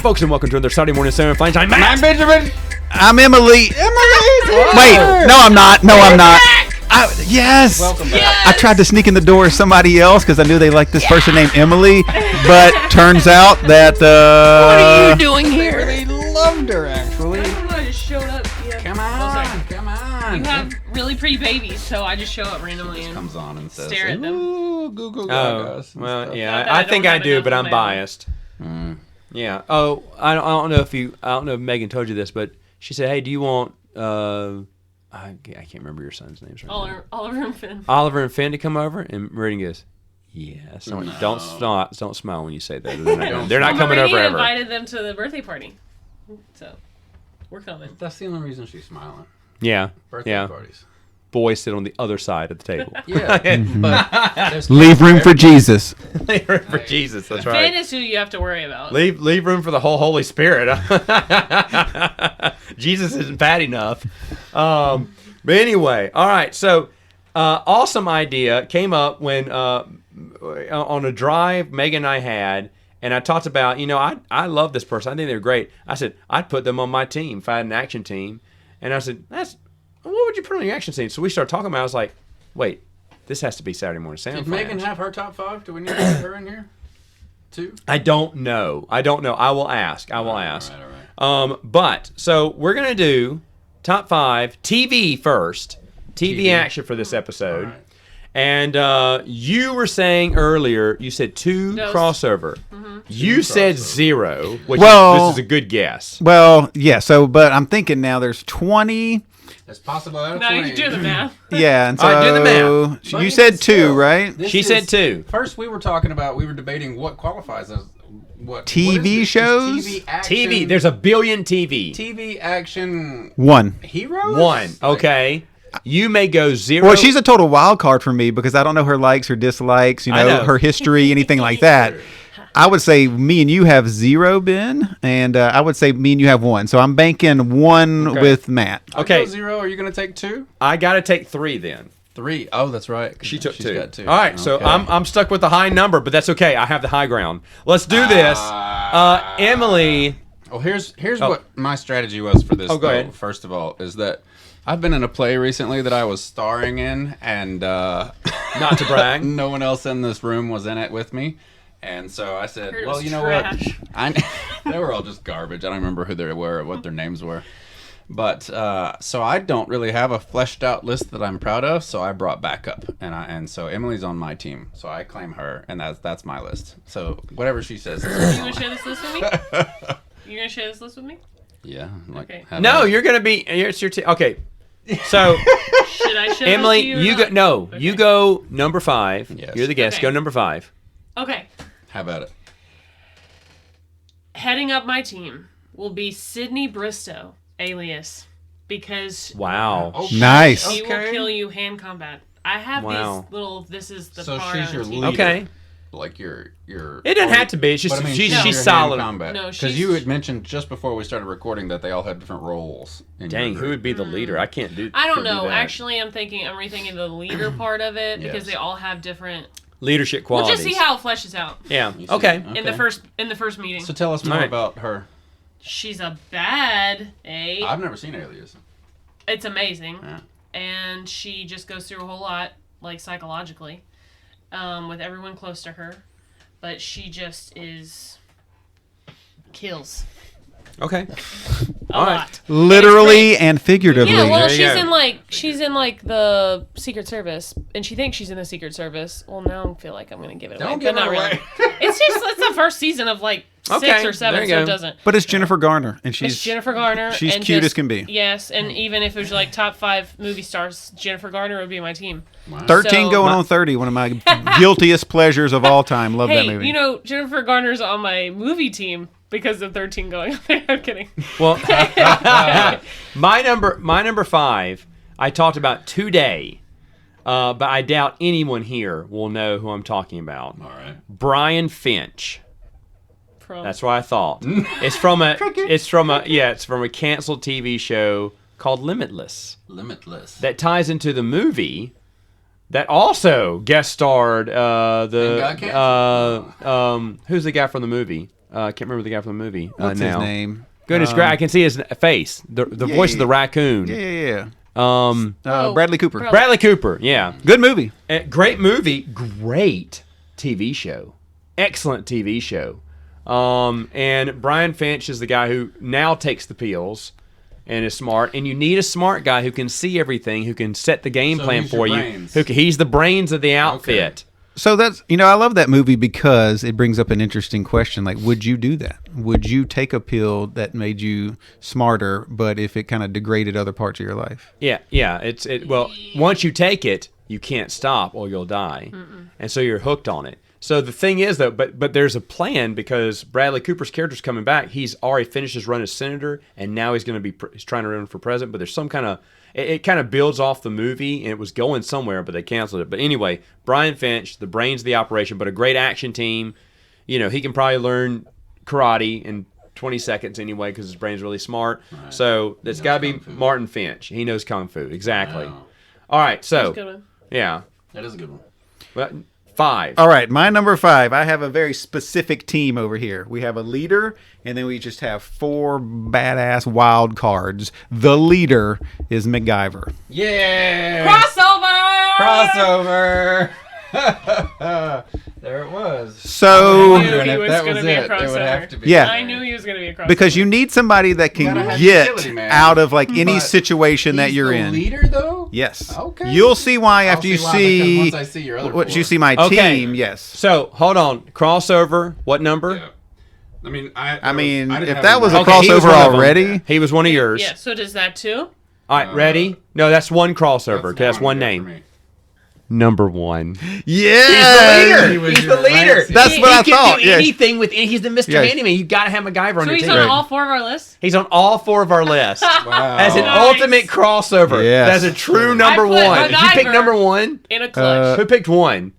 folks, and welcome to another Saturday morning Samoflange. I'm Matt. I'm Benjamin. I'm Emily. Emily. Wait, no, I'm not. No, I'm not. Yes. Welcome back. Yes. I tried to sneak in the door with somebody else because I knew they liked this person named Emily, but turns out that. What are you doing They here? really loved her, actually. I just showed up. Yeah. Come on, come on. You have really pretty babies, so I just show up randomly and comes on and says, stare at them. "Ooh, Google Oh, Gagas." well, yeah, Not that I think I have do, enough but I'm of them. biased. Yeah. Oh, I don't know if Megan told you this, but she said, "Hey, do you want I can't remember your son's names right now. Oliver and Finn. Oliver and Finn to come over?" And Meridian goes, "Yes." Don't smile when you say that. They're not coming over ever. Invited them to the birthday party, so we're coming. That's the only reason she's smiling. Yeah. Birthday parties. Boys sit on the other side of the table. Yeah, but there's Leave room for Jesus. Leave room for Jesus. That's Finn right. is who you have to worry about. Leave room for the whole Holy Spirit. Jesus isn't bad enough. But anyway, all right. So, awesome idea came up when on a drive Megan and I had, and I talked about, I love this person. I think they're great. I said I'd put them on my team if I had an action team, and I said what would you put on your action team? So we started talking about it. I was like, wait, this has to be Saturday Morning Samoflange. Did Megan have her top 5? Do we need to get her in here too? I don't know. I will ask. All right. But so we're gonna do top 5 TV first. TV action for this episode. Right. And you were saying earlier, you said 2 Ghost. crossover. Mm-hmm. You said 0, which this is a good guess. Well, yeah. So, but I'm thinking now there's 20. It's possible out of Now 20. you can do the math. Yeah, and so All right, do the math. you said 2, right? She said 2. First, we were debating what qualifies as what TV what is this? shows? TV action. TV. There's a billion TV. TV action 1. heroes. 1. Okay. You may go 0. Well, she's a total wild card for me because I don't know her likes or dislikes, I know. her history, anything like that. I would say me and you have 0, Ben, and I would say me and you have 1. So I'm banking 1 Okay. with Matt. I'll Okay. go 0. Are you going to take 2? I got to take 3 then. 3. Oh, that's right. She took She's 2. got 2. All right, so Okay. I'm stuck with the high number, but that's okay. I have the high ground. Let's do this. Emily. Well, here's what my strategy was for this. Oh, go ahead. First of all, is that I've been in a play recently that I was starring in, and Not to brag. no one else in this room was in it with me. And so I said, Heard it well, was you know trash. what? They were all just garbage. I don't remember who they were or what their names were. But so I don't really have a fleshed out list that I'm proud of. So I brought backup, and so Emily's on my team. So I claim her, and that's my list. So whatever she says. You gonna share this list with me? You gonna share this list with me? Yeah. Like, Okay. No, you're gonna be. It's your team. Okay. So Should I share Emily, this to you? you go. No, you go number 5. Yes. You're the guest. Okay. Go number 5. Okay. How about it? Heading up my team will be Sydney Bristow, alias, because Wow. Okay. Nice. she will kill you hand combat. I have Wow. these little. This is the So part she's on your team. leader. Okay. Like your. It doesn't have to be. It's just But I mean, she's your solid. combat. No, because she's- you had mentioned just before we started recording that they all had different roles. In Dang, your who would be the leader? I can't do. I don't couldn't do know. that. Actually, I'm rethinking the leader part of it because Yes. they all have different. Leadership We'll qualities. just see how it fleshes out Yeah. You see? Okay. in the first meeting. So tell us more Alright. about her. She's a bad A. I've never seen Alias. It's amazing, Yeah. and she just goes through a whole lot, like psychologically, with everyone close to her. But she just kills Okay. a All right. lot. Literally and figuratively. Yeah, well, There you she's go. in the Secret Service, and she thinks she's in the Secret Service. Well, now I feel like I'm gonna give it away, Don't but give not it really. away. it's the first season of like 6 Okay, or there 7, you so go. it doesn't. But it's Jennifer Garner, and she's It's Jennifer Garner. she's and cute just- as can be. Yes, and even if it was like top 5 movie stars, Jennifer Garner would be my team. 13 So- going on 30. One of my guiltiest pleasures of all time. Love that Hey, movie. Jennifer Garner's on my movie team because of 13 going on there. I'm kidding. Well, my number 5. I talked about today, but I doubt anyone here will know who I'm talking about. All right. Brian Finch. From That's what I thought. It's from a canceled TV show called Limitless Limitless. that ties into the movie that also guest starred And got canceled? who's the guy from the movie? I can't remember the guy from the movie. What's now. his name? Goodness gracious, I can see his face. The voice of the raccoon. Yeah. Oh, Bradley Cooper. Bradley Cooper. Yeah. Good movie. Great movie. Great TV show. Excellent TV show. And Brian Finch is the guy who now takes the pills and is smart. And you need a smart guy who can see everything, who can set the game plan for you. He's the brains of the outfit. Okay. So that's, I love that movie because it brings up an interesting question. Like, would you do that? Would you take a pill that made you smarter, but if it kind of degraded other parts of your life? Yeah. Well, once you take it, you can't stop or you'll die. And so you're hooked on it. So the thing is, though, but there's a plan because Bradley Cooper's character's coming back. He's already finished his run as senator, and now he's going to be he's trying to run for president. But there's some kind of it kind of builds off the movie, and it was going somewhere, but they canceled it. But anyway, Brian Finch, the brains of the operation, but a great action team. He can probably learn karate in 20 seconds anyway because his brain's really smart. Right. So it's got to be Martin Finch. He knows kung fu exactly. Wow. All right, so That's a good one. Yeah, that is a good one. But 5. All right, my number 5. I have a very specific team over here. We have a leader, and then we just have 4 badass wild cards. The leader is Macgyver. Yeah! Crossover! There it was. So, I knew he if was that gonna was be a it, there would have to be. Yeah. I knew he was going to be a crossover. because you need somebody that can Gotta have get utility, man. out of like any But situation that He's you're the in. leader, though? Yes. Okay. You'll see why I'll after you why, see because once I see your other what 4. you see my Okay. team. Yes. So hold on, crossover. What number? Yeah. I mean, if didn't that have was a a Okay, he was crossover one of them. already. He was one of yours. Yeah, so does that too? All right, ready? No, that's one crossover. Okay, that's one good name. for me. Number 1. Yeah. He was He's your the leader. Ramsey. That's what I He thought. can do Yeah. anything with. He's the Mr. Yeah. Handyman. You got to have Macgyver on So your he's team. on Right. all 4 of our lists? He's on all 4 of our lists. Wow. As an Nice. ultimate crossover. Yes. That's a true number I put 1. Did you pick Macgyver. number 1? In a clutch. Who picked 1?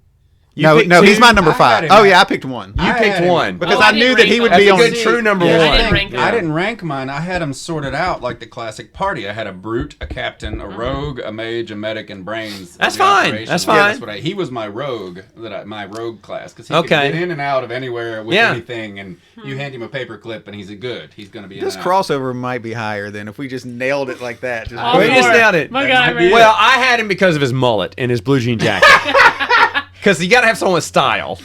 You No, picked no, 2? he's my number I had 5. him Oh at- yeah, I picked 1. You I picked had him. 1. Because Oh, I I knew didn't that he rank would them. be That's on. a good true number Yeah, 1. I didn't rank them. I didn't rank mine. I had them sorted out like the classic party. I had a brute, a captain, a rogue, a mage, a medic, and brains. That's of the fine. operation. That's Yeah, fine. he was my rogue my rogue class because he Okay. could get in and out of anywhere with Yeah. anything, and you hand him a paper clip and he's a good. He's going to be in This and out. crossover might be higher than if we just nailed it like that. Just All We boom. just 4. nailed it. Macgyver. Well, I had him because of his mullet and his blue jean jacket. Because you got to have someone with style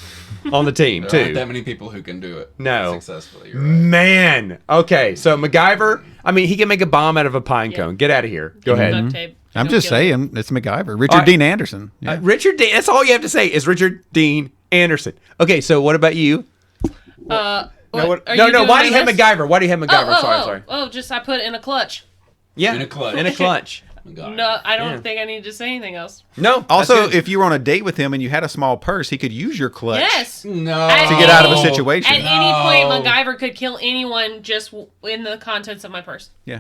on the team, There aren't too. that many people who can do it No. successfully. You're right. Man. Okay, so Macgyver, I mean, he can make a bomb out of a pine cone. Get out of here. Go ahead. Duct tape. I'm Don't just kill him. saying, it's Macgyver. Richard All right. Dean Anderson. Yeah. Richard Dean, that's all you have to say is Richard Dean Anderson. Okay, so what about you? What- No, are you doing why do you my have list? Macgyver? Why do you have Macgyver? Sorry. Just I put in a clutch. Yeah. In a clutch. In a clutch. God. No, I don't Yeah. think I need to say anything else. No. Also, that's good. if you were on a date with him and you had a small purse, he could use your clutch Yes. No. To to get out of a situation. At any point, No. Macgyver could kill anyone just in the contents of my purse. Yeah.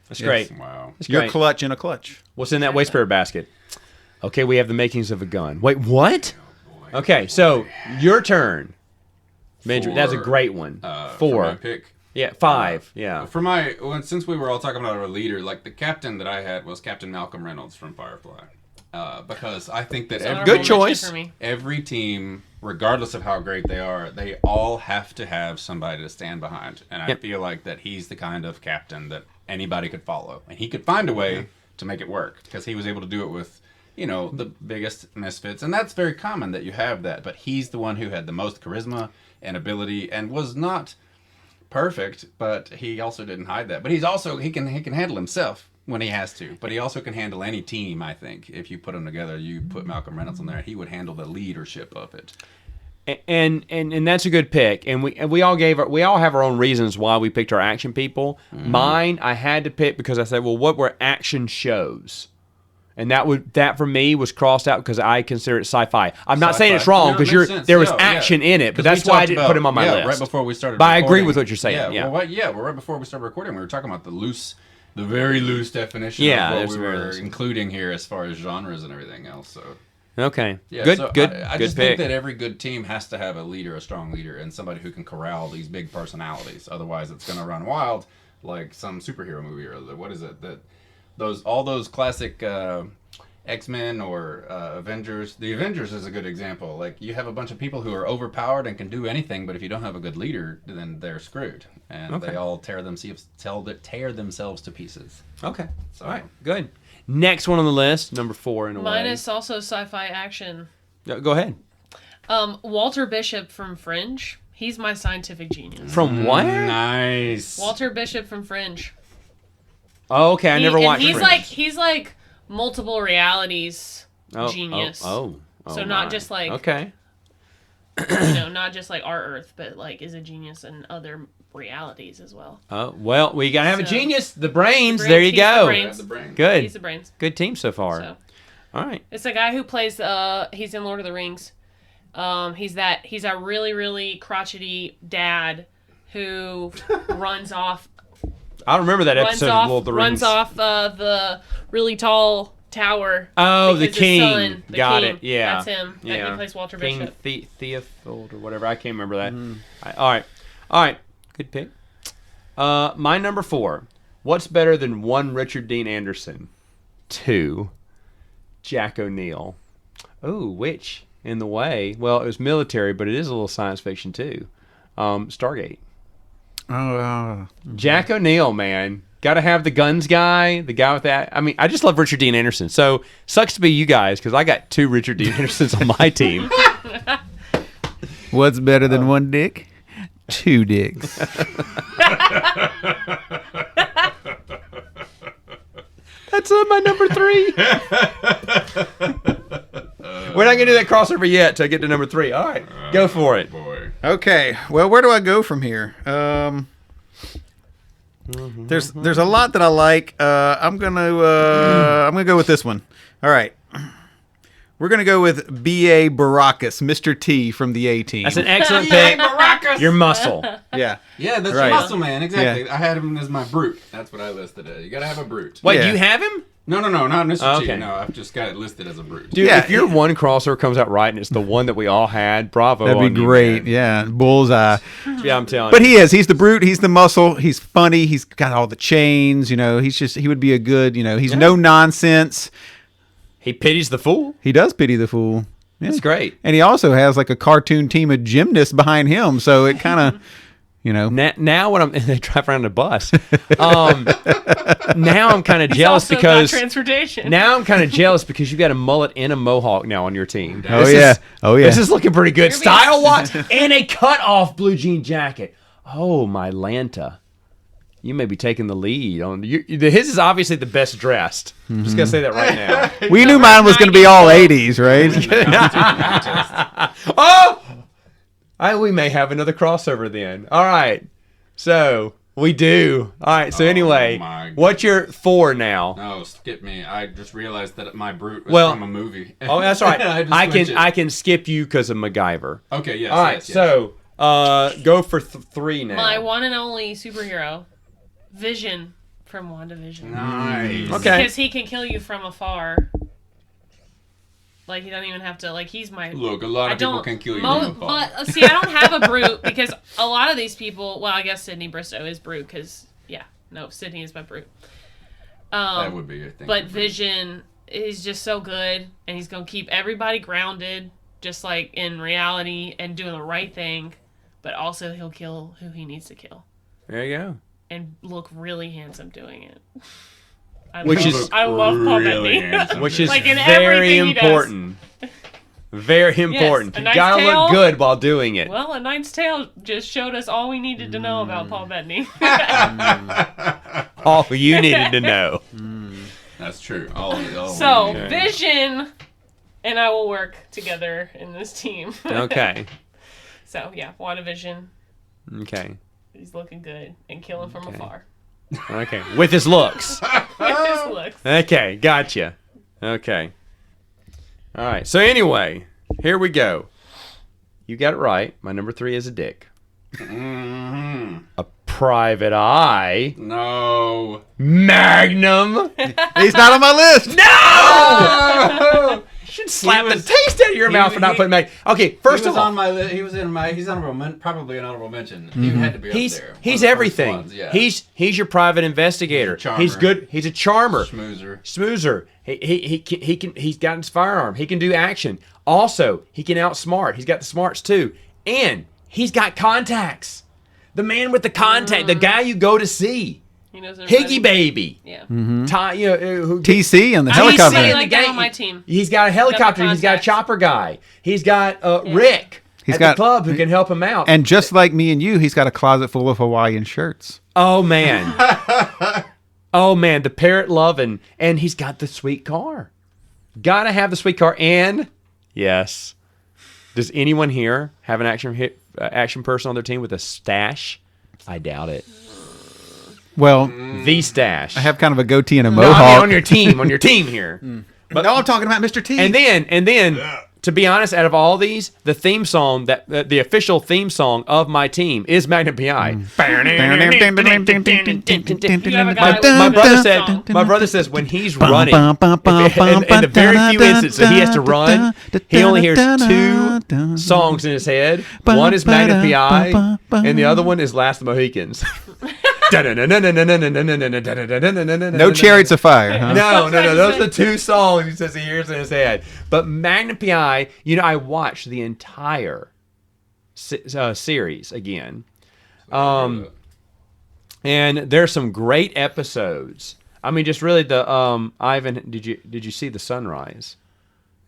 That's great. Wow. That's Your great. clutch in a clutch. What's in that waste paper basket? Okay, we have the makings of a gun. Wait, what? Okay, so your turn. Benjamin, that's a great one. For my pick. Yeah, 5. Yeah. For since we were all talking about our leader, like the captain that I had was Captain Malcolm Reynolds from Firefly, because I think that Honorable Good mention choice. for me. every team, regardless of how great they are, they all have to have somebody to stand behind, and I Yep. feel like that he's the kind of captain that anybody could follow, and he could find a way to make it work because he was able to do it with, the biggest misfits, and that's very common that you have that. But he's the one who had the most charisma and ability, and was not perfect, but he also didn't hide that. But he can handle himself when he has to, but he also can handle any team. I think if you put them together, you put Malcolm Reynolds in there, he would handle the leadership of it. And that's a good pick. And we all have our own reasons why we picked our action people. Mine, I had to pick because I said, well, what were action shows? And that for me was crossed out because I consider it sci-fi. I'm not saying it's wrong No, it because makes sense. there was Yeah, action in it, but 'Cause we that's why I talked didn't about- put him on my list. right before we started. But I agree recording. with what you're saying. Yeah. Well, right before we started recording, we were talking about the very loose definition Yeah, of there's what we very were loose. including here as far as genres and everything else. So Okay. yeah, Good. so Good. I good just pick. think that every good team has to have a leader, a strong leader, and somebody who can corral these big personalities. Otherwise, it's going to run wild, like some superhero movie or what is it that all those classic X-Men or Avengers. The Avengers is a good example. Like, you have a bunch of people who are overpowered and can do anything, but if you don't have a good leader, then they're screwed. And they all tear themselves to pieces. Okay. So, All right. Good. Next one on the list, number 4 in a Mine way. is also sci-fi action. Go ahead. Walter Bishop from Fringe. He's my scientific genius. From what? Nice. Walter Bishop from Fringe. Oh, okay. I never watched He's Fringe. he's like multiple realities genius. So not my. just like Okay. not just like our Earth, but like is a genius in other realities as well. Oh, well, we got to have a So- genius. The brains. The There you brains, he's the go. brains. The brain. Good. He's the brains. Good team so far. So All right. it's the guy who plays he's in Lord of the Rings. He's a really, really crotchety dad who runs off I remember that episode of Lord of the Rings. runs off the really tall tower. Oh, the because his king. son, the Got king, it. Yeah. That's him. He plays Walter King Bishop. Theophilus or whatever. I can't remember that. All right. Good pick. My number 4. What's better than 1 Richard Dean Anderson? 2 Jack O'Neill. Oh, which in the way? Well, it was military, but it is a little science fiction too. Stargate. Oh, Jack O'Neill, man. Got to have the guns guy, the guy with that. I mean, I just love Richard Dean Anderson. So, sucks to be you guys because I got 2 Richard Dean Andersons on my team. what's better than 1 dick? 2 dicks. That's my number 3. We're not going to do that crossover yet till I get to number 3. All right, go for it. Boy. Okay, well, where do I go from here? There's a lot that I like. I'm gonna go with this one. All right, we're gonna go with B.A. Baracus, Mr. T from the A-Team. That's an excellent pick. Your muscle. Yeah. Yeah, that's Right. Muscle Man. Exactly. Yeah. I had him as my brute. That's what I listed it. You gotta have a brute. Wait, Yeah. you have him? No, not Mr. T. Okay. No, I've just got it listed as a brute. Dude, Yeah, if your one crossover comes out right and it's the one that we all had, bravo. That'd on be you, great. man. Yeah, bullseye. Yeah, I'm telling But you. he is. He's the brute. He's the muscle. He's funny. He's got all the chains. You know, he would be a good, he's no nonsense. He pities the fool. He does pity the fool. Yeah. That's great. And he also has like a cartoon team of gymnasts behind him. So it kind of, Now when they drive around a bus, now I'm kind of He's jealous also because got transportation. now I'm kind of jealous because you got a mullet and a mohawk now on your team. Oh, This yeah. is- Oh, yeah. This is looking pretty good. You're being- Style-wise, and a cut-off blue jean jacket. Oh, my Lanta. You may be taking the lead on his is obviously the best dressed. I'm just gonna say that right now. We knew mine was going to be all 80s, right? We may have another crossover then. All right. So we do. All right. So anyway, my what's your 4 now? No, skip me. I just realized that my brute was Well- from a movie. Oh, that's all right. I just switched it. I can skip you because of MacGyver. Okay, yes. All right. yes, yes. So go for 3 now. My one and only superhero, Vision from WandaVision. Nice. Okay. Because he can kill you from afar. Like, he doesn't even have to, he's my... Look, a lot I of people don't... can kill you mo- from afar. But, see, I don't have a brute because a lot of these people... Well, I guess Sydney Bristow is brute because, Sydney is my brute. That would be a thing. But Vision is just so good, and he's going to keep everybody grounded, just like in reality, and doing the right thing, but also he'll kill who he needs to kill. There you go. And look really handsome doing it. I Which love, is I love Paul really Bettany. handsome. Which is Like in very everything he does. important. Very important. a You nice gotta tail. look good while doing it. Well, A Knight's Tale just showed us all we needed to know about Paul Bettany. All you needed to know. That's true. So, Okay. Vision and I will work together in this team. Okay. So, WandaVision, Okay. he's looking good and killing from afar. Okay. With his looks. With his looks. Okay. Gotcha. Okay. All right. So anyway, here we go. You got it right. My number 3 is a dick. Mm-hmm. A private eye. No. Magnum. He's not on my list. No! should slap the taste out of your mouth for not putting Maggie. Okay, first of all, he's probably an honorable mention. He had to be up there. He's everything. Ones, yeah. He's your private investigator. He's good. He's a charmer. Smoozer. He's got his firearm. He can do action. Also, he can outsmart. He's got the smarts too, and he's got contacts. The man with the contact, the guy you go to see. He knows Higgy baby. Yeah. TC and the helicopter. TC like that on my team. He's got a helicopter. He's got a chopper guy. He's got Rick at the club who can help him out. And just like me and you, he's got a closet full of Hawaiian shirts. Oh, man. Oh, man. The parrot loving. And he's got the sweet car. Gotta have the sweet car. And, yes. Does anyone here have an action person on their team with a stash? I doubt it. Well, the stash. I have kind of a goatee and a No, mohawk. I mean on your team here. But no, I'm talking about Mr. T. And then, to be honest, out of all these, the theme song the official theme song of my team is Magnum PI. My brother says when he's running, in the very few instances that he has to run, he only hears two songs in his head. One is Magnum PI, and the other one is Last of the Mohicans. No Chariots of Fire, huh? No. Those are the two songs he says he hears in his head. But Magnum PI, I watched the entire series again. And there's some great episodes. I mean, just really the Ivan. Did you see the sunrise?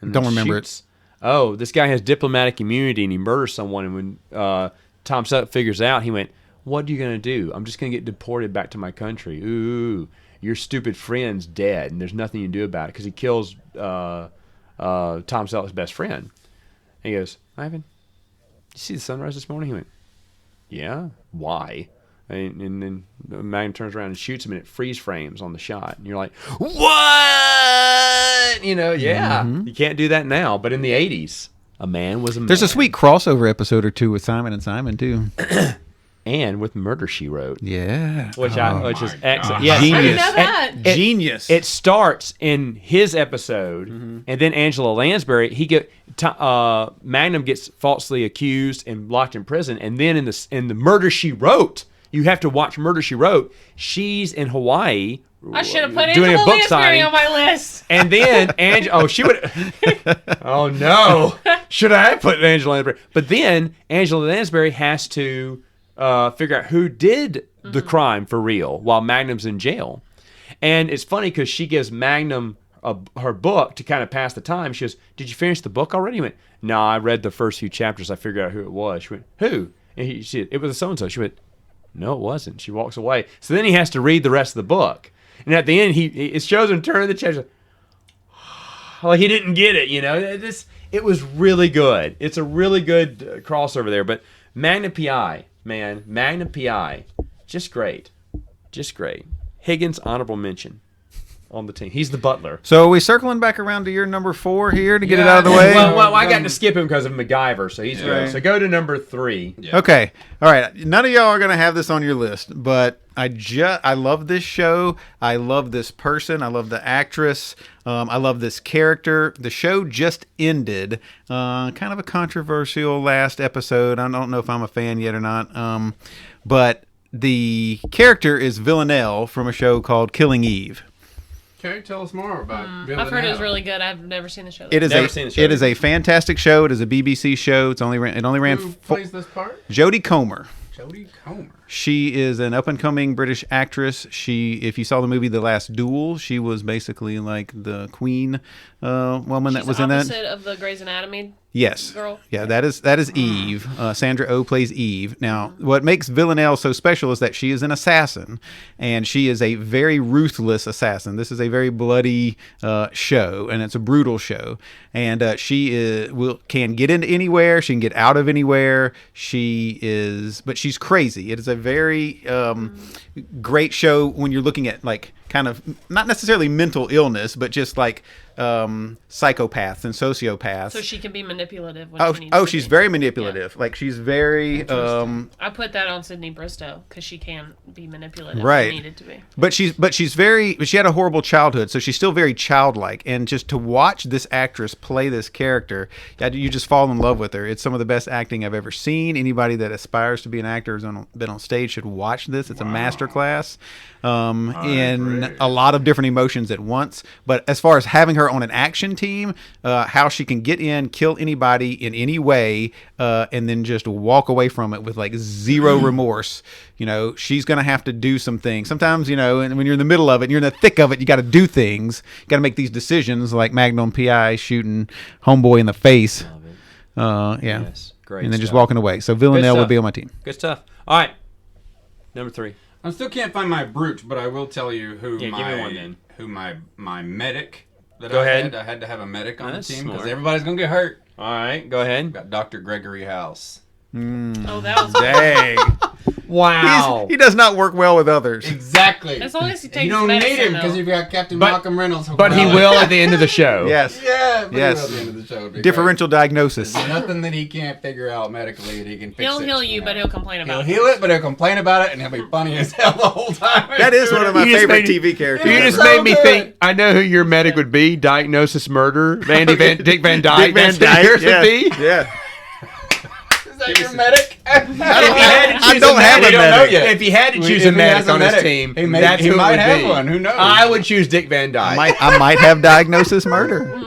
Don't remember it. Oh, this guy has diplomatic immunity and he murders someone. And when Tom Selleck figures out, he went, "What are you gonna do? I'm just gonna get deported back to my country. Ooh, your stupid friend's dead, and there's nothing you can do about it because he kills Tom Selleck's best friend." And he goes, "Ivan, you see the sunrise this morning?" He went, "Yeah. Why?" And then Magnum turns around and shoots him, and it freeze frames on the shot. And you're like, "What?" Yeah. You can't do that now. But in the '80s, a man was a man. There's a sweet crossover episode or two with Simon and Simon too. And with Murder, She Wrote. Yeah. Which is excellent. Yes. Genius. I didn't know that. Genius. It starts in his episode, and then Angela Lansbury, Magnum gets falsely accused and locked in prison, and then in the Murder, She Wrote, you have to watch Murder, She Wrote. She's in Hawaii. I should have put doing Angela a book Lansbury signing on my list. And then she would. Oh no! Should I have put Angela Lansbury? But then Angela Lansbury has to figure out who did the crime for real while Magnum's in jail. And it's funny because she gives Magnum her book to kind of pass the time. She goes, "Did you finish the book already?" He went, "No, I read the first few chapters. I figured out who it was." She went, "Who?" And she said, "It was a so-and-so." She went, "No, it wasn't." She walks away. So then he has to read the rest of the book. And at the end, it shows him turning the chapter. Like he didn't get it, It was really good. It's a really good crossover there. But Magnum PI, man, Magnum PI, just great. Higgins, honorable mention on the team. He's the butler. So are we circling back around to your number 4 here to get it out of the way? Well, I got to skip him because of Macgyver, so he's good. So go to number 3. Yeah. Okay. All right. None of y'all are going to have this on your list, but I love this show. I love this person. I love the actress. I love this character. The show just ended. Kind of a controversial last episode. I don't know if I'm a fan yet or not. But the character is Villanelle from a show called Killing Eve. Okay, tell us more about I've heard it was really good. I've never seen the show. It is a fantastic show. It is a BBC show. It only ran. Who plays this part? Jodie Comer. Jodie Comer. She is an up-and-coming British actress. If you saw the movie The Last Duel, she was basically like the queen woman that was in that. She's opposite of the Grey's Anatomy. Yes. Girl. Yeah, that is Eve. Sandra Oh plays Eve. Now, what makes Villanelle so special is that she is an assassin, and she is a very ruthless assassin. This is a very bloody show, and it's a brutal show. And she can get into anywhere. She can get out of anywhere. But she's crazy. It is a very great show when you're looking at like kind of not necessarily mental illness, but just like psychopaths and sociopaths. So she can be manipulative when she needs to she's be. very manipulative. Like she's very I put that on Sydney Bristow because she can be manipulative Right. if needed to be. but she had a horrible childhood, so she's still very childlike. And just to watch this actress play this character, you just fall in love with her. It's some of the best acting I've ever seen. Anybody that aspires to be an actor who's been on stage should watch this. It's a masterclass in a lot of different emotions at once. But as far as having her on an action team, how she can get in, kill anybody in any way, and then just walk away from it with like zero remorse. You know, she's going to have to do some things. Sometimes, you know, and when you're in the middle of it, and you're in the thick of it, you got to do things. You got to make these decisions, like Magnum PI shooting homeboy in the face. Love it. Yeah. Yes. Great And then just stuff. walking away. So Villanelle stuff. would be on my team. Good stuff. All right. Number 3. I still can't find my brute, but I will tell you who Yeah, give me one then. who my medic that Go I ahead. had. I had to have a medic on the That's team because smart. everybody's gonna get hurt. All right. Go ahead. Got Dr. Gregory House. Oh, that was Dang. Wow. He does not work well with others. Exactly. As long as he takes you don't medicine, need him though. because you've got Captain But- Malcolm Reynolds. But he will at the end of the show. Yes. Yeah. But Yes. He will at the end of the show. It'd be Differential diagnosis. great. There's nothing that he can't figure out medically that he can fix. He'll it. heal you, but he'll complain He'll about it. heal it, but he'll complain about it, and he'll be funny as hell the whole time. That is one of my You just favorite made- TV characters. You Yeah. just So made me good. think. I know who your medic would be. Diagnosis murder. Dick Van Dyke. Dick Van That's who Dyke. yours Yeah. would be. Yeah. Is that your medic? I don't have a We don't know medic. yet. If he had to choose If a he medic has a on his medic, team, he may- that's he who it might would have be. one. Who knows? I would choose Dick Van Dyke. I might have diagnosis murder.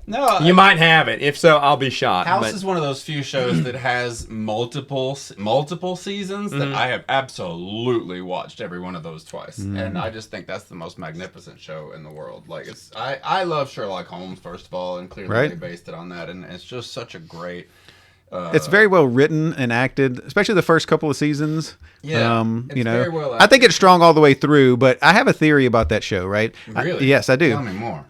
No, You might have it. If so, I'll be shocked. House but- is one of those few shows that has multiple seasons that I have absolutely watched every one of those twice, and I just think that's the most magnificent show in the world. Like I love Sherlock Holmes first of all, and clearly Right. they based it on that, and it's just such a great. It's very well written and acted, especially the first couple of seasons. Yeah, you it's know, very well I think it's strong all the way through. But I have a theory about that show, right? Really? Yes, I do. Tell me more.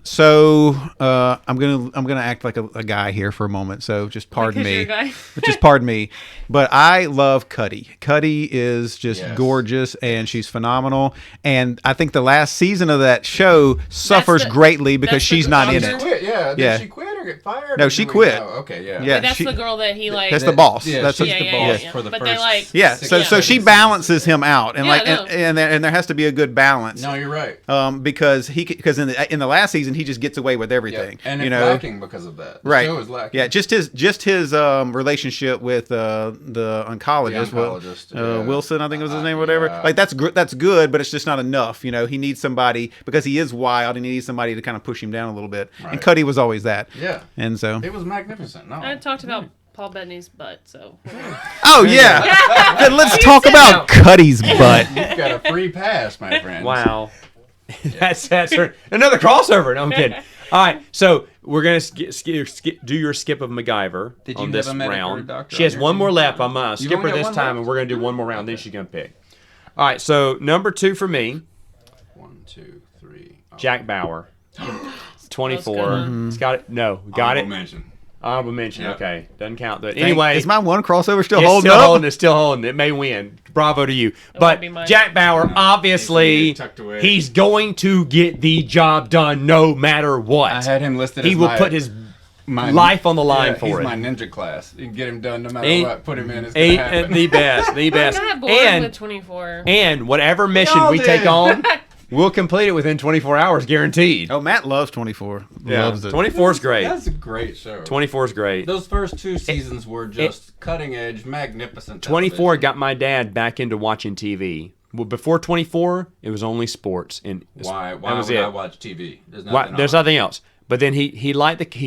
So I'm gonna act like a guy here for a moment. So just pardon Because you're me. a guy. Just pardon me. But I love Cuddy. Cuddy is just Yes. gorgeous, and she's phenomenal. And I think the last season of that show suffers the- greatly because that's the she's not in doctor? it. Quit, yeah. Did Yeah. she quit or get fired? No, or she do we quit. know? Okay, yeah. Yeah. That's she- the girl that he like. That's the boss. Yeah, That's she's what- the yeah, boss yeah. for the But first. they, like- Yeah, six so she seasons. balances him out, and Yeah, like, I know. and there has to be a good balance. No, you're right. Because in the last season he just gets away with Yeah. everything. And you it's know, lacking because of that. The right? show is lacking. Yeah, just his relationship with the oncologist, The oncologist, yeah. Wilson, I think was his name, or whatever. yeah. Like that's good, but it's just not enough. You know, he needs somebody because he is wild, and he needs somebody to kind of push him down a little bit. And Right. Cuddy was always that. Yeah. And so, It was magnificent. No. I talked about Paul Bettany's butt, so. oh yeah, then let's talk about Cuddy's butt. You've got a free pass, my friend. Wow. that's her. Another crossover. No, I'm kidding. All right, so we're gonna do your skip of Macgyver Did you on have this a medic or a round. doctor She on has your one team? more left. I'm gonna You've skip only her got this one time, left? and we're gonna do one more round. Then she's gonna pick. All right, so number 2 for me, 1, 2, 3. Oh. Jack Bauer, 24. That's good. It's got it. No, got Honorable it. Mention. Honorable mention. Yep. Okay, doesn't count. But anyway, Is my one crossover still it's holding still up? holding. It's still holding. It may win. Bravo to you. won't But be mine. Jack Bauer, Needs obviously, to get tucked away. he's going to get the job done no matter what. I had him listed He as will my, put his my life on the line yeah, for he's it. my ninja class. You can get him done no matter Ain't- what. Put him in. It's gonna Ain't happen. the best, the I best. got bored with And 24. whatever mission all we take did. on, we'll complete it within 24 hours, guaranteed. Oh, Matt loves 24. Loves it. 24 is great. That's a great show. 24 is great. Those first 2 seasons were just cutting edge, magnificent. 24 television. got my dad back into watching TV. Well, before 24, it was only sports, and Why that would was I it. watch TV? There's Why, nothing. there's on. nothing else. But then he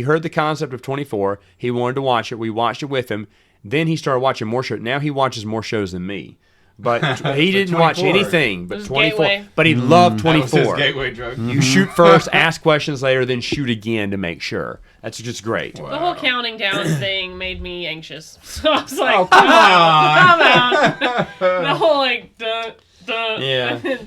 heard the concept of 24. He wanted to watch it. We watched it with him. Then he started watching more shows. Now he watches more shows than me. But he didn't watch 24. anything but His 24. gateway. But he loved That was 24. his gateway drug. You shoot first, ask questions later, then shoot again to make sure. That's just great. Wow. The whole counting down thing made me anxious. So I was like, come on. I'm out. The whole like, duh, duh. Yeah.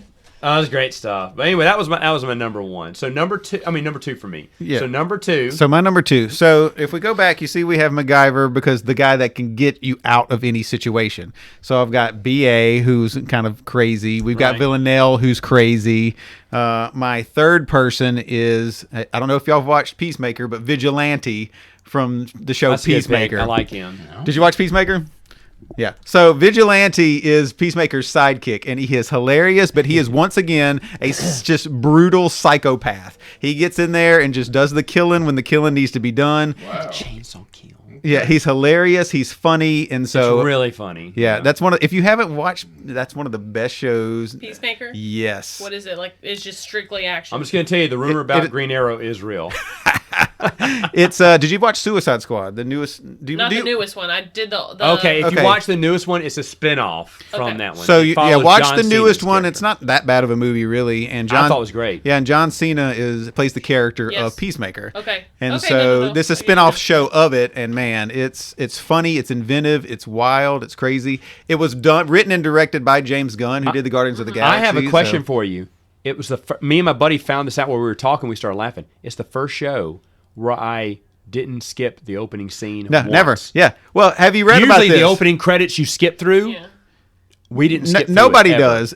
That was great stuff. But anyway, that was my number one. So number two for me. Yeah. So number two. So my number two. So if we go back, you see we have Macgyver because the guy that can get you out of any situation. So I've got BA, who's kind of crazy. We've got Right. Villanelle, who's crazy. My third person is, I don't know if y'all have watched Peacemaker, but Vigilante from the show That's a good pick. Peacemaker. I like him. Did you watch Peacemaker? Yeah. So Vigilante is Peacemaker's sidekick, and he is hilarious, but he is once again a just brutal psychopath. He gets in there and just does the killing when the killing needs to be done. Wow. Chainsaw kill. Yeah, he's hilarious. He's funny, and so It's really funny. yeah, that's one of. If you haven't watched, that's one of the best shows. Peacemaker? Yes. What is it? Like, it's just strictly action. I'm just gonna tell you the rumor about it- Green Arrow is real. It's did you watch Suicide Squad? The newest. Not the newest one. I did the Okay, if Okay. you watch the newest one, it's a spin-off from Okay. that one. So It yeah, follows watch John the newest Cena's one. character. It's not that bad of a movie, really. And John, I thought it was great. Yeah, and John Cena plays the character Yes. of Peacemaker. Okay. And Okay, so no. this is a spin-off show of it, and man, it's funny, it's inventive, it's wild, it's crazy. It was written and directed by James Gunn, who did the Guardians of the I Galaxy. have a question so- for you. It was me and my buddy found this out while we were talking. We started laughing. It's the first show where I didn't skip the opening scene. No, once. never. Yeah. Well, have you read Usually about this? the opening credits you skip through. Yeah. We didn't skip through Nobody it, ever. does.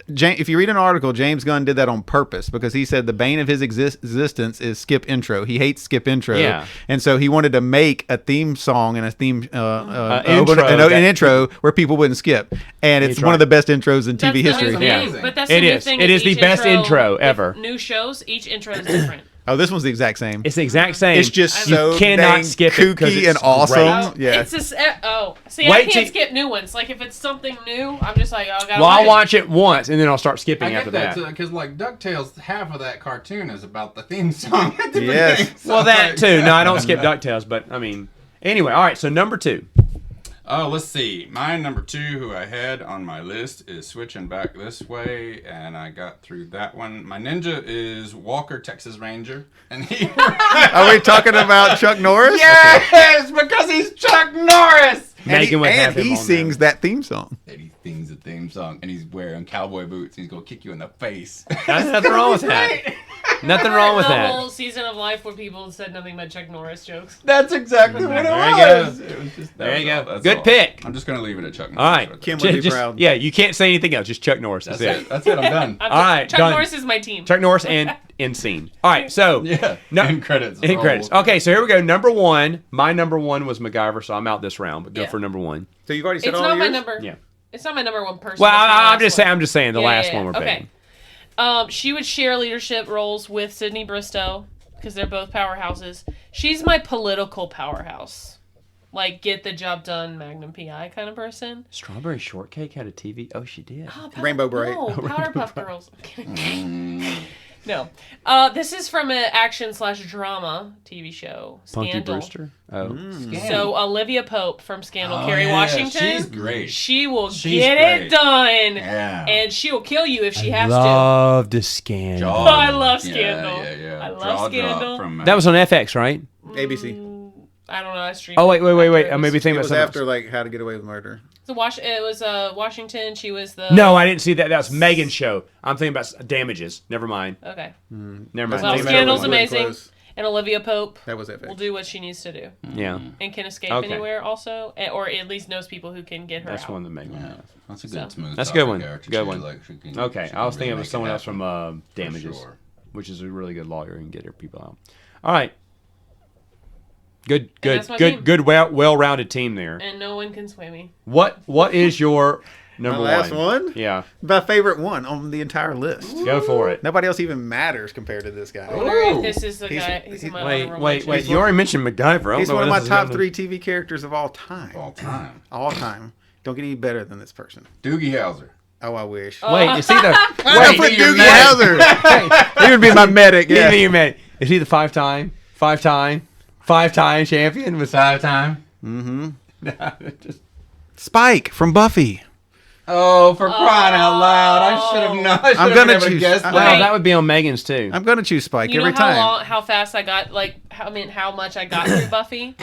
If you read an article, James Gunn did that on purpose because he said the bane of his existence is skip intro. He hates skip intro. Yeah. And so he wanted to make a theme song and a theme intro an intro where people wouldn't skip. And it's He's one of right. the best intros in That's TV the history. new thing. Yeah. But that's It the new is. thing. It is the each best intro with ever. New shows, each intro is different. Oh, this one's the exact same. It's the exact same. It's just you so cannot dang skip it 'cause kooky it's and awesome. great. Oh, Yeah. It's just see, Wait I can't till- skip new ones. Like if it's something new, I'm just like, oh, I gotta. Well, I'll watch it once and then I'll start skipping I after get that. that because like DuckTales, half of that cartoon is about the theme song. At the Yes. beginning. So Well, that like- too. No, I don't skip DuckTales, but I mean, anyway. All right, so number two. Oh, let's see. My number two, who I had on my list, is switching back this way, and I got through that one. My ninja is Walker, Texas Ranger, and he. Are we talking about Chuck Norris? Yes, because he's Chuck Norris. Megan would have him he on sings that theme song. And he sings the theme song, and he's wearing cowboy boots. And he's gonna kick you in the face. There's nothing wrong with that. Nothing wrong with the that. whole season of life where people said nothing but Chuck Norris jokes. That's exactly what it There you go. was. It was just, that There was you all. go. That's Good all. pick. I'm just gonna leave it at Chuck Norris. All right, Kim would be Just- proud. Yeah, you can't say anything else. Just Chuck Norris. That's That's it. That's it. I'm done. I'm All right, Chuck done. Norris is my team. Chuck Norris and end scene. All right, so Yeah. No, In credits. in credits. Okay, so here we go. Number one. My number one was Macgyver, so I'm out this round. But go Yeah. for number one. So you've already said It's all not my yours? number. Yeah. It's not my number one person. Well, It's my I'm last just one. saying. I'm just saying the Yeah, last yeah, one we're okay. picking. She would share leadership roles with Sydney Bristow because they're both powerhouses. She's my political powerhouse. Like, get the job done, Magnum PI kind of person. Strawberry Shortcake had a TV. Oh, she did. Oh, Rainbow Bright. No, Powerpuff Girls. No. This is from an action/drama TV show, Punky Scandal. Brewster. Oh, So Olivia Pope from Scandal, Oh, Kerry yeah, Washington. she's great. She will She's get great. it done. Yeah. And she will kill you if she has to. love the Scandal. Oh, I love Yeah, Scandal. Yeah. I love Jaw drop Scandal. From, That was on FX, right? ABC. I don't know. I streamed. Oh wait. it I may be It thinking about was something after else. like How to Get Away with Murder. It was Washington. She was the. No, I didn't see that. That was Megan's show. I'm thinking about Damages. Never mind. Okay. Never mind. Well, Think about Scandal's it. amazing. Close. And Olivia Pope That was epic. will do what she needs to do Yeah, and can escape Okay. anywhere also, or at least knows people who can get her that's out. one that Megan. Yeah, that's a good smooth. That's a good talking one. character, Good too. one. Like, she can- Okay, she I was can thinking really of make someone it else from happen, for Damages, sure. which is a really good lawyer and get her people out. All right. Good, that's my team. well-rounded team there. And no one can sway me. What is your number My last one? Yeah, My favorite one on the entire list. go for it. Nobody else even matters compared to this guy. I wonder if this is the guy. He's in my honorable Wait. mention. You already mentioned Macgyver. I don't He's know one of where my this is top going. 3 TV characters of all time. All time. All time. Don't get any better than this person. Doogie Howser. Oh, I wish. Wait, is he the? I put you're Doogie mad. Howser. He would be my medic. Yeah. Yeah. Is he the five-time champion with 5-time? Spike from Buffy. Oh, for crying out loud! I should have known. I should I'm have gonna been able to choose- guess I'm- Well, that. that would be on Megan's too. I'm gonna choose Spike You know every time. how fast I got? Like, how much I got through Buffy?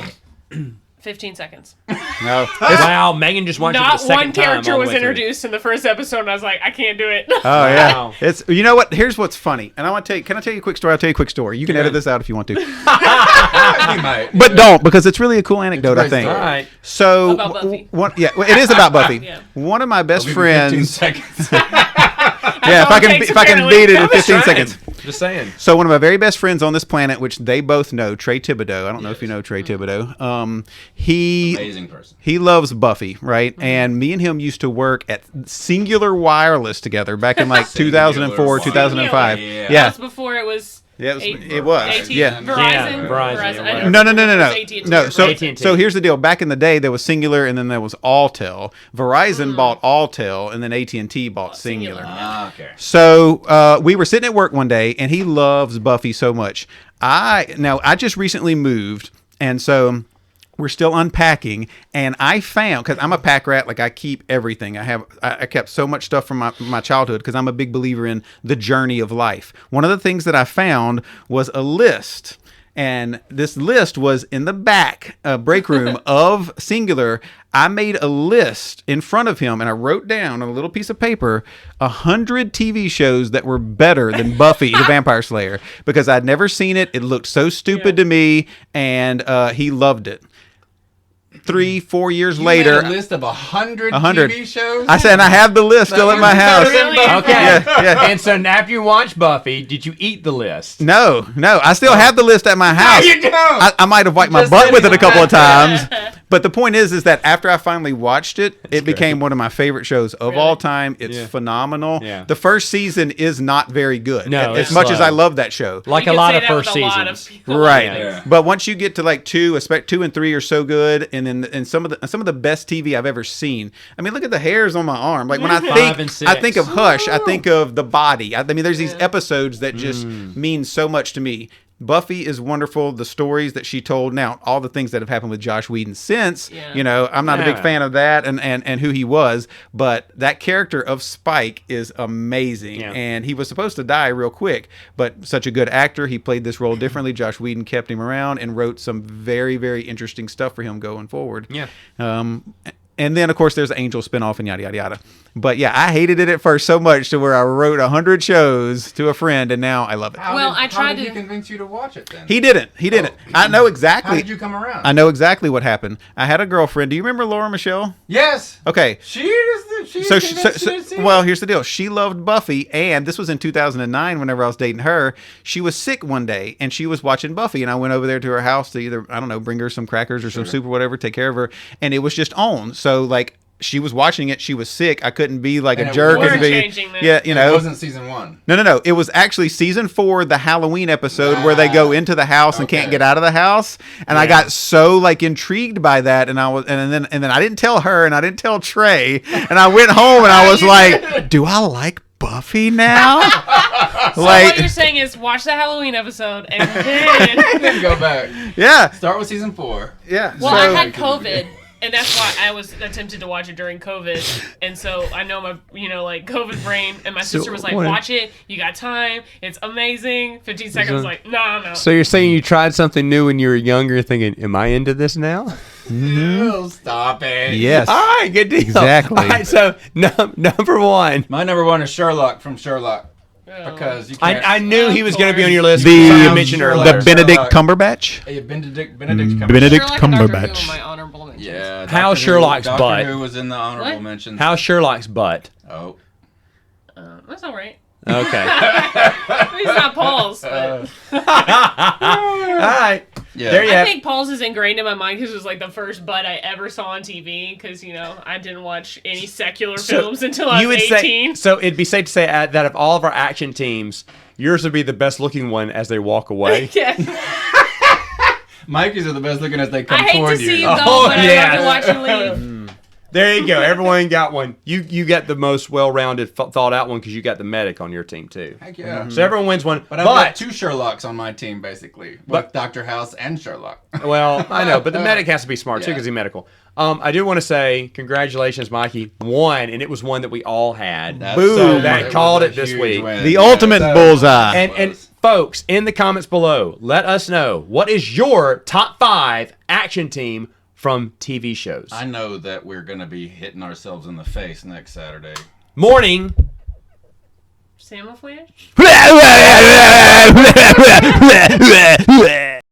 15 seconds. No. Wow, Megan just watched it Not the second one time character all the was way through. introduced in the first episode, and I was like, I can't do it. Oh yeah, Wow. it's you know what? Here's what's funny, and I want to tell you. Can I tell you a quick story? I'll tell you a quick story. You can edit this out if you want to, You might. but don't because it's really a cool anecdote. I It's a great think. All right. So, About Buffy. it is about Buffy. Yeah. One of my best 15 friends. seconds. Yeah, if all I it can takes, if I can apparently. beat it in I'm 15 trying. seconds. Just saying. So one of my very best friends on this planet, which they both know, Trey Thibodeau. I don't know if you know Trey Thibodeau. He Amazing person. he loves Buffy, right? And me and him used to work at Singular Wireless together back in like 2004, 2005. Yeah. Yeah. That's before it was. Yeah, it was. AT, Yeah. Verizon. Yeah, Verizon, yeah, I don't No. remember if it was No. AT&T No. or So, Verizon. so here's the deal. Back in the day, there was Singular, and then there was Alltel. Verizon bought Alltel, and then AT&T bought Singular. Singular. Ah, okay. So we were sitting at work one day, and he loves Buffy so much. I just recently moved, and so we're still unpacking, and I found, because I'm a pack rat, like I keep everything. I kept so much stuff from my childhood because I'm a big believer in the journey of life. One of the things that I found was a list. And this list was in the back break room of Singular. I made a list in front of him, and I wrote down on a little piece of paper 100 TV shows that were better than Buffy the Vampire Slayer because I'd never seen it. It looked so stupid to me, and he loved it. 3-4 years You later, made a list of 100 100 TV shows. I said, and I have the list still at my house. Really? Okay. Yeah. And so after you watched Buffy, did you eat the list? No, I still have the list at my house. you don't. I might have wiped my just butt said with you it a couple of would. times. But the point is that after I finally watched it, it became one of my favorite shows of Really? all time. It's Yeah. phenomenal. Yeah. The first season is not very good. No, as it's much as slow. I love that show. Like You a can lot say of that first with a lot of seasons. people. Right, Yeah. but once you get to like 2 and 3 are so good, and then and some of the best TV I've ever seen. I mean, look at the hairs on my arm. Like when I 5 and think, I 6. think of Hush, I think of The Body. I mean, there's these episodes that just mean so much to me. Buffy is wonderful. The stories that she told. Now, all the things that have happened with Josh Whedon since, Yeah. I'm not a big Yeah. fan of that and who he was, but that character of Spike is amazing. Yeah. And he was supposed to die real quick, but such a good actor. He played this role differently. Josh Whedon kept him around and wrote some very, very interesting stuff for him going forward. Yeah. And then, of course, there's the Angel spinoff and yada, yada, yada. But yeah, I hated it at first so much to where I wrote 100 shows to a friend, and now I love it. Well, I tried How did to- he convince you to watch it then? He didn't. I know How exactly. did you come around? I know exactly what happened. I had a girlfriend. Do you remember Laura Michelle? Yes. Okay. She is. She So, convinced you to see well, it. here's the deal. She loved Buffy, and this was in 2009. Whenever I was dating her, she was sick one day, and she was watching Buffy, and I went over there to her house to either bring her some crackers or some soup or whatever, take care of her, and it was just on. So like. She was watching it. She was sick. I couldn't be like And a it jerk wasn't and be, changing that. yeah, you It know. wasn't season 1. No. It was actually season 4, the Halloween episode where they go into the house and can't Okay. get out of the house. And I got so like intrigued by that, and then I didn't tell her, and I didn't tell Trey, and I went home and I was like, do I like Buffy now? So what you're saying is watch the Halloween episode and then. Then go back. yeah, Start with season 4. yeah. Well, so, I had COVID, and that's why I was attempted to watch it during COVID. And so I know my, like COVID brain. And my sister was like, what- watch it. You got time. It's amazing. 15 seconds. Like, no. So you're saying you tried something new when you were younger, thinking, "Am I into this now?" Oh, stop it. yes. All right, good deal. Exactly. All right, so number one, My number 1 is Sherlock from Sherlock. Because you can't. I knew he was going to be on your list. The- because you Sounds mentioned Sherlock. earlier. the Benedict Sherlock. Cumberbatch. Hey, Benedict Cumberbatch. Benedict Sherlock and Doctor Who Cumberbatch. are my honorable mentions. Yeah. How Doctor Who- Sherlock's Doctor butt. Who was in the honorable What? mentions. How's Sherlock's butt? Oh. That's all right. Okay. He's not Paul's. But All right. Yeah. There you I have. think Paul's is ingrained in my mind because it was like the first butt I ever saw on TV. Because I didn't watch any secular films until I was 18. So it'd be safe to say that of all of our action teams, yours would be the best looking one as they walk away. Yeah. Mikey's are the best looking as they come I hate toward to see you you. go, Oh, but yes. I love to watch you leave. There you go. Everyone got one. You got the most well-rounded, thought out one because you got the medic on your team too. Heck yeah. So everyone wins one. But I've got 2 Sherlocks on my team, basically. But- Both Dr. House and Sherlock. well, I know, but the medic has to be smart too Yeah. because he's medical. I do want to say congratulations, Mikey. Won, and it was one that we all had. Boom! That called it this week. The ultimate bullseye. And folks, in the comments below, let us know what is your top 5 action team from TV shows. I know that we're going to be hitting ourselves in the face next Saturday. Morning. Samoflange?